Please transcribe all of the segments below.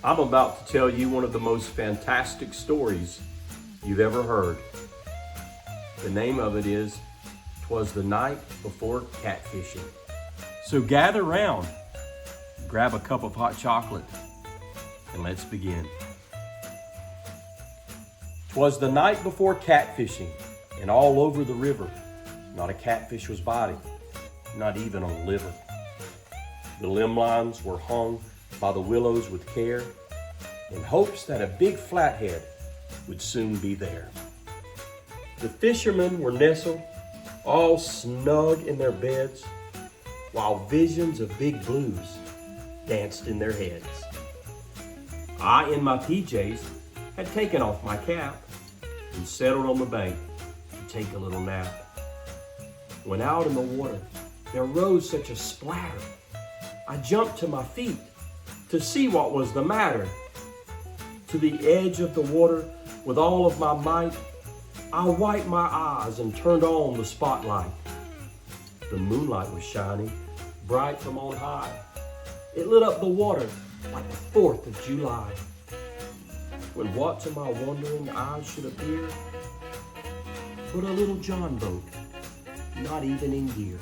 I'm about to tell you one of the most fantastic stories you've ever heard. The name of it is "Twas the Night Before Catfishing." So gather round, grab a cup of hot chocolate, and let's begin. 'Twas the night before catfishing, and all over the river, not a catfish was biting, not even a liver. The limb lines were hung by the willows with care, in hopes that a big flathead would soon be there. The fishermen were nestled, all snug in their beds, while visions of big blues danced in their heads. I, in my PJs, had taken off my cap and settled on the bank to take a little nap. When out in the water, there rose such a splatter. I jumped to my feet to see what was the matter. To the edge of the water, with all of my might, I wiped my eyes and turned on the spotlight. The moonlight was shining, bright from on high. It lit up the water like the 4th of July. When what to my wondering eyes should appear but a little John boat, not even in gear,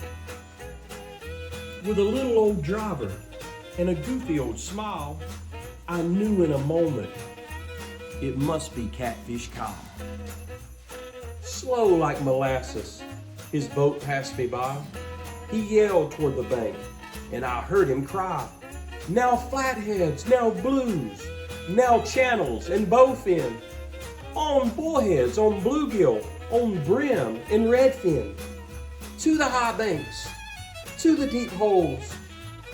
with a little old driver and a goofy old smile, I knew in a moment it must be Catfish Kyle. Slow like molasses, his boat passed me by. He yelled toward the bank, and I heard him cry, "Now flatheads, now blues, now channels and bowfin, on bullheads, on bluegill, on brim and redfin. To the high banks, to the deep holes,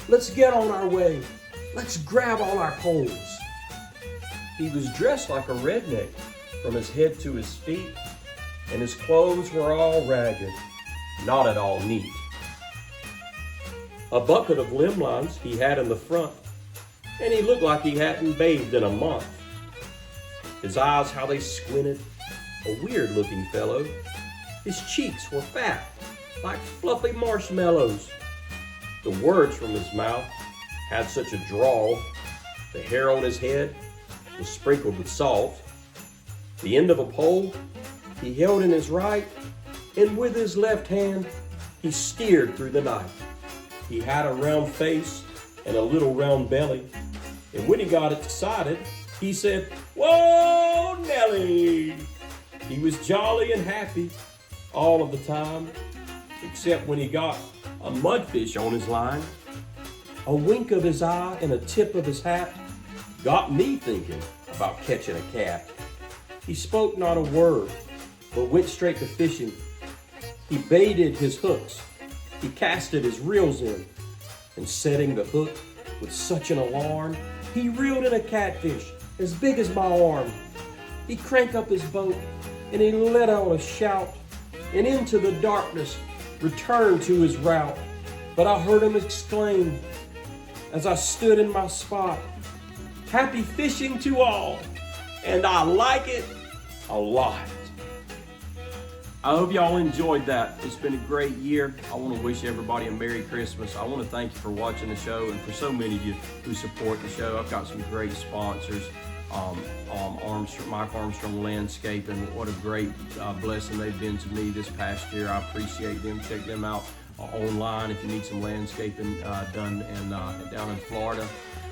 let's get on our way, let's grab all our poles." He was dressed like a redneck from his head to his feet, and his clothes were all ragged, not at all neat. A bucket of limb lines he had in the front, and he looked like he hadn't bathed in a month. His eyes, how they squinted, a weird looking fellow. His cheeks were fat, like fluffy marshmallows. The words from his mouth had such a drawl. The hair on his head was sprinkled with salt. The end of a pole he held in his right, and with his left hand he steered through the night. He had a round face and a little round belly, and when he got excited, he said, "Whoa, Nelly!" He was jolly and happy all of the time, except when he got a mudfish on his line. A wink of his eye and a tip of his hat got me thinking about catching a cat. He spoke not a word, but went straight to fishing. He baited his hooks, he casted his reels in, and setting the hook with such an alarm, he reeled in a catfish as big as my arm. He cranked up his boat, and he let out a shout, and into the darkness returned to his route. But I heard him exclaim, as I stood in my spot, "Happy fishing to all, and I like it a lot." I hope y'all enjoyed that. It's been a great year. I want to wish everybody a Merry Christmas. I want to thank you for watching the show and for so many of you who support the show. I've got some great sponsors. Mike Armstrong Landscaping. What a great blessing they've been to me this past year. I appreciate them. Check them out online if you need some landscaping done down in Florida.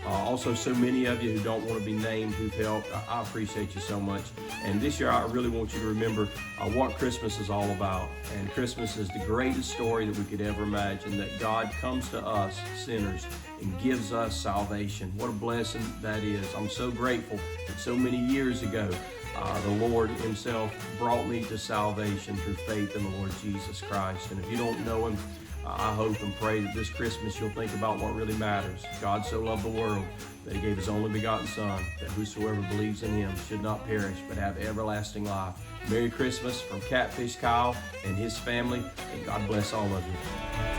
Also, so many of you who don't want to be named who've helped. I appreciate you so much. And this year, I really want you to remember what Christmas is all about. And Christmas is the greatest story that we could ever imagine, that God comes to us, sinners, and gives us salvation. What a blessing that is. I'm so grateful that so many years ago, the Lord himself brought me to salvation through faith in the Lord Jesus Christ. And if you don't know him, I hope and pray that this Christmas you'll think about what really matters. God so loved the world that he gave his only begotten Son, that whosoever believes in him should not perish but have everlasting life. Merry Christmas from Catfish Kyle and his family, and God bless all of you.